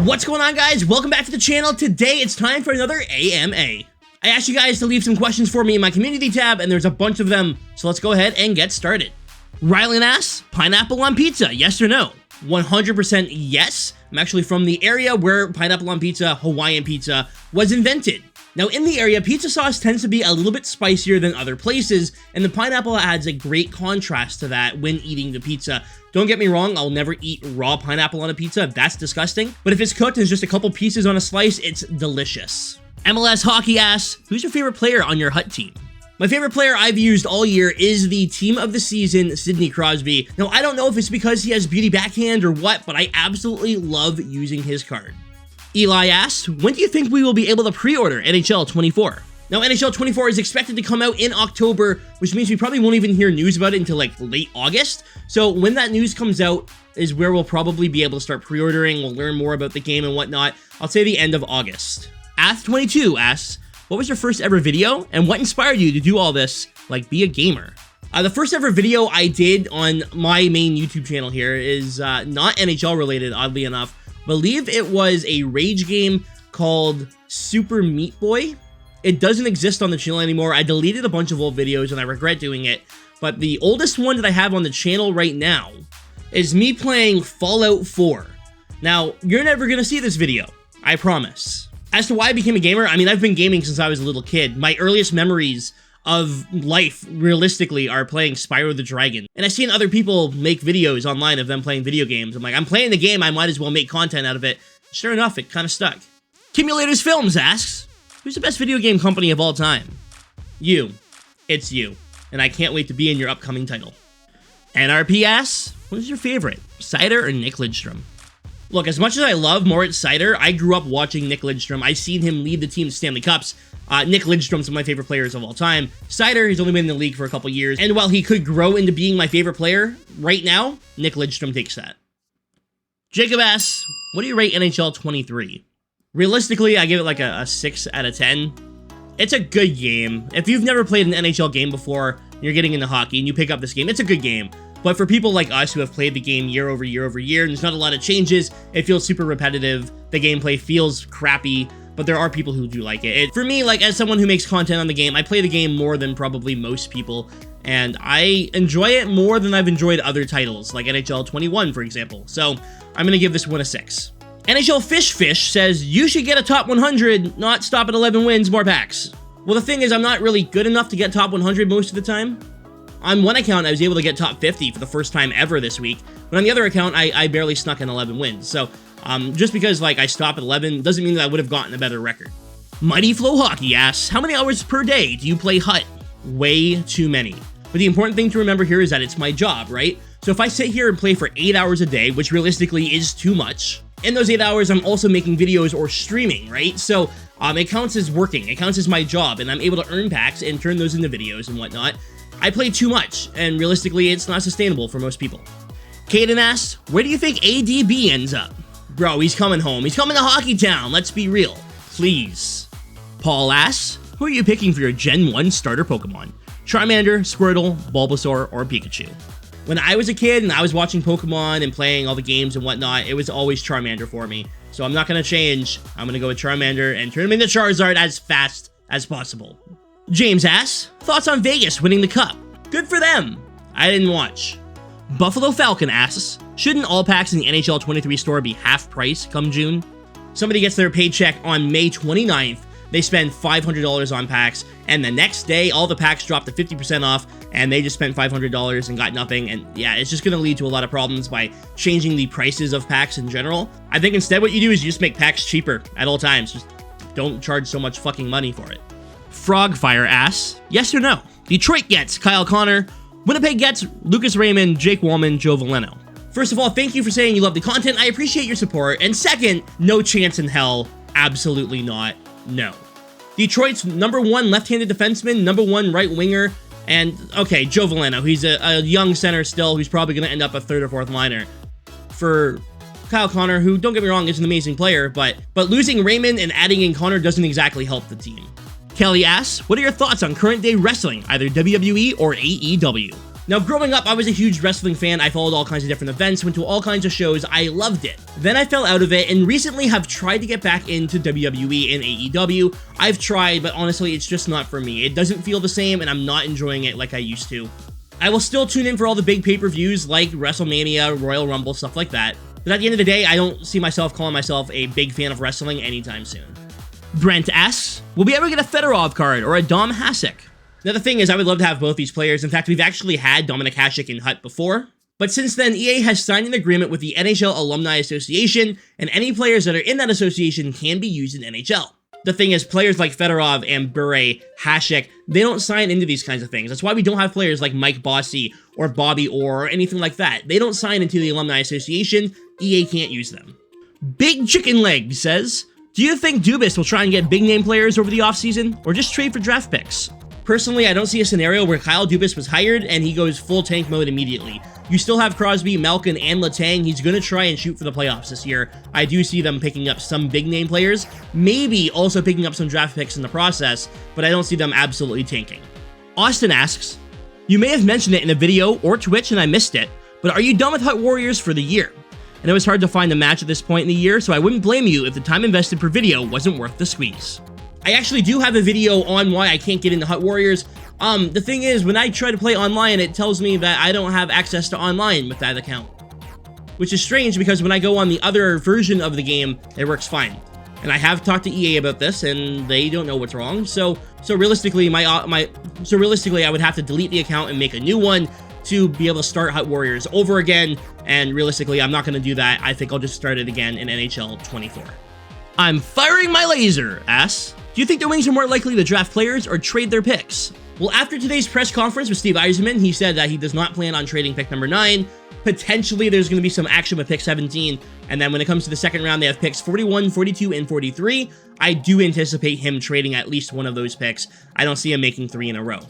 What's going on, guys? Welcome back to the channel. Today it's time for another AMA. I asked you guys to leave some questions for me in my community tab, and there's a bunch of them, so let's go ahead and get started. Rylan asks, pineapple on pizza, yes or no? 100% yes. I'm actually from the area where pineapple on pizza, Hawaiian pizza, was invented. Now, in the area, pizza sauce tends to be a little bit spicier than other places, and the pineapple adds a great contrast to that when eating the pizza. Don't get me wrong, I'll never eat raw pineapple on a pizza, that's disgusting. But if it's cooked and it's just a couple pieces on a slice, it's delicious. MLS Hockey asks, who's your favorite player on your Hut team? My favorite player I've used all year is the team of the season, Sidney Crosby. Now, I don't know if it's because he has beauty backhand or what, but I absolutely love using his card. Eli asks, when do you think we will be able to pre-order NHL 24? Now, NHL 24 is expected to come out in October, which means we probably won't even hear news about it until like late August. So when that news comes out is where we'll probably be able to start pre-ordering. We'll learn more about the game and whatnot. I'll say the end of August. Ath22 asks, what was your first ever video and what inspired you to do all this, like be a gamer? The first ever video I did on my main YouTube channel here is not NHL related, oddly enough. Believe it was a rage game called Super Meat Boy. It doesn't exist on the channel anymore. I deleted a bunch of old videos and I regret doing it. But the oldest one that I have on the channel right now is me playing Fallout 4. Now, you're never gonna see this video, I promise. As to why I became a gamer, I mean, I've been gaming since I was a little kid. My earliest memories of life, realistically, are playing Spyro the Dragon. And I've seen other people make videos online of them playing video games. I'm like, I'm playing the game, I might as well make content out of it. Sure enough, it kind of stuck. Kimulators Films asks, who's the best video game company of all time? You. It's you. And I can't wait to be in your upcoming title. NRP asks, what is your favorite, Seider or Nick Lidstrom? Look, as much as I love Moritz Seider, I grew up watching Nick Lidstrom. I've seen him lead the team to Stanley Cups. Nick Lidstrom's one of my favorite players of all time. Seider, he's only been in the league for a couple years, and while he could grow into being my favorite player, right now, Nick Lidstrom takes that. Jacob asks, what do you rate NHL 23? Realistically, I give it like a 6 out of 10. It's a good game. If you've never played an NHL game before, you're getting into hockey, and you pick up this game, it's a good game. But for people like us who have played the game year over year over year, and there's not a lot of changes, it feels super repetitive, the gameplay feels crappy, but there are people who do like it. For me, like as someone who makes content on the game, I play the game more than probably most people, and I enjoy it more than I've enjoyed other titles, like NHL 21, for example. So I'm gonna give this one a 6. NHL Fish says, you should get a top 100, not stop at 11 wins, more packs. Well, the thing is, I'm not really good enough to get top 100 most of the time. On one account, I was able to get top 50 for the first time ever this week, but on the other account, I barely snuck in 11 wins. So just because like I stop at 11 doesn't mean that I would have gotten a better record. Mighty Flow Hockey asks, how many hours per day do you play Hut? Way too many. But the important thing to remember here is that it's my job, right? So if I sit here and play for 8 hours a day, which realistically is too much, in those 8 hours, I'm also making videos or streaming, right? So it counts as working, it counts as my job, and I'm able to earn packs and turn those into videos and whatnot. I play too much, and realistically, it's not sustainable for most people. Caden asks, where do you think ADB ends up? Bro, he's coming home. He's coming to Hockey Town. Let's be real. Please. Paul asks, who are you picking for your Gen 1 starter Pokemon? Charmander, Squirtle, Bulbasaur, or Pikachu? When I was a kid and I was watching Pokemon and playing all the games and whatnot, it was always Charmander for me. So I'm not going to change. I'm going to go with Charmander and turn him into Charizard as fast as possible. James asks, thoughts on Vegas winning the cup? Good for them. I didn't watch. Buffalo Falcon asks, shouldn't all packs in the NHL 23 store be half price come June? Somebody gets their paycheck on May 29th, they spend $500 on packs, and the next day all the packs drop to 50% off, and they just spent $500 and got nothing, and yeah, it's just going to lead to a lot of problems by changing the prices of packs in general. I think instead what you do is you just make packs cheaper at all times. Just don't charge so much fucking money for it. Frogfire asks, yes or no? Detroit gets Kyle Connor, Winnipeg gets Lucas Raymond, Jake Wallman, Joe Veleno. First of all, thank you for saying you love the content. I appreciate your support. And second, no chance in hell. Absolutely not. No. Detroit's #1 left-handed defenseman, #1 right winger, and okay, Joe Veleno. He's a young center still who's probably going to end up a 3rd or 4th liner. For Kyle Connor, who, don't get me wrong, is an amazing player, but losing Raymond and adding in Connor doesn't exactly help the team. Kelly asks, what are your thoughts on current day wrestling, either WWE or AEW? Now, growing up, I was a huge wrestling fan. I followed all kinds of different events, went to all kinds of shows. I loved it. Then I fell out of it and recently have tried to get back into WWE and AEW. I've tried, but honestly, it's just not for me. It doesn't feel the same and I'm not enjoying it like I used to. I will still tune in for all the big pay-per-views like WrestleMania, Royal Rumble, stuff like that. But at the end of the day, I don't see myself calling myself a big fan of wrestling anytime soon. Brent asks, will we ever get a Fedorov card or a Dom Hasek? Now, the thing is, I would love to have both these players. In fact, we've actually had Dominic Hasek and Hut before. But since then, EA has signed an agreement with the NHL Alumni Association, and any players that are in that association can be used in NHL. The thing is, players like Fedorov and Bure, Hasek, they don't sign into these kinds of things. That's why we don't have players like Mike Bossy or Bobby Orr or anything like that. They don't sign into the Alumni Association. EA can't use them. Big Chicken Leg says, do you think Dubas will try and get big-name players over the offseason, or just trade for draft picks? Personally, I don't see a scenario where Kyle Dubas was hired and he goes full tank mode immediately. You still have Crosby, Malkin, and Letang. He's going to try and shoot for the playoffs this year. I do see them picking up some big-name players, maybe also picking up some draft picks in the process, but I don't see them absolutely tanking. Austin asks, you may have mentioned it in a video or Twitch and I missed it, but are you done with Hut Warriors for the year? And it was hard to find a match at this point in the year, so I wouldn't blame you if the time invested per video wasn't worth the squeeze. I actually do have a video on why I can't get into Hut Warriors. The thing is, when I try to play online, it tells me that I don't have access to online with that account. Which is strange because when I go on the other version of the game, it works fine. And I have talked to EA about this, and they don't know what's wrong. So realistically, I would have to delete the account and make a new one to be able to start Hut Warriors over again. And realistically, I'm not going to do that. I think I'll just start it again in NHL 24. I'm firing my laser, asks, do you think the Wings are more likely to draft players or trade their picks? Well, after today's press conference with Steve Yzerman, he said that he does not plan on trading pick number 9. Potentially, there's going to be some action with pick 17. And then when it comes to the second round, they have picks 41, 42, and 43. I do anticipate him trading at least one of those picks. I don't see him making 3 in a row.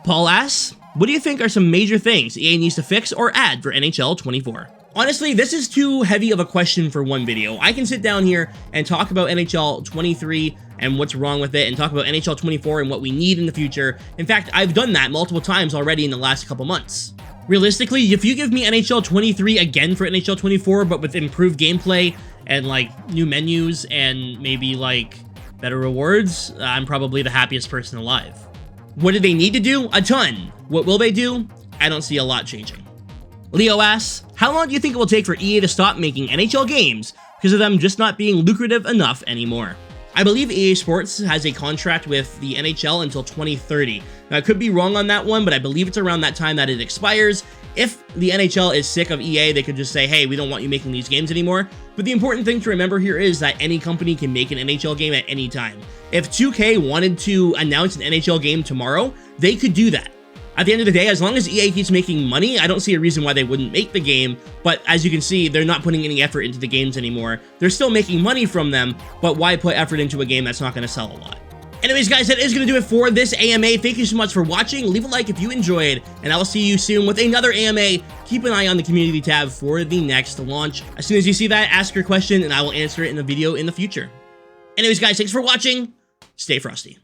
Paul asks, what do you think are some major things EA needs to fix or add for NHL 24? Honestly, this is too heavy of a question for one video. I can sit down here and talk about NHL 23 and what's wrong with it, and talk about NHL 24 and what we need in the future. In fact, I've done that multiple times already in the last couple months. Realistically, if you give me NHL 23 again for NHL 24, but with improved gameplay and like new menus and maybe like better rewards, I'm probably the happiest person alive. What do they need to do? A ton. What will they do? I don't see a lot changing. Leo asks, how long do you think it will take for EA to stop making NHL games because of them just not being lucrative enough anymore? I believe EA Sports has a contract with the NHL until 2030. Now, I could be wrong on that one, but I believe it's around that time that it expires. If the NHL is sick of EA, they could just say, hey, we don't want you making these games anymore. But the important thing to remember here is that any company can make an NHL game at any time. If 2K wanted to announce an NHL game tomorrow, they could do that. At the end of the day, as long as EA keeps making money, I don't see a reason why they wouldn't make the game, but as you can see, they're not putting any effort into the games anymore. They're still making money from them, but why put effort into a game that's not going to sell a lot? Anyways, guys, that is going to do it for this AMA. Thank you so much for watching. Leave a like if you enjoyed, and I will see you soon with another AMA. Keep an eye on the community tab for the next launch. As soon as you see that, ask your question, and I will answer it in a video in the future. Anyways, guys, thanks for watching. Stay frosty.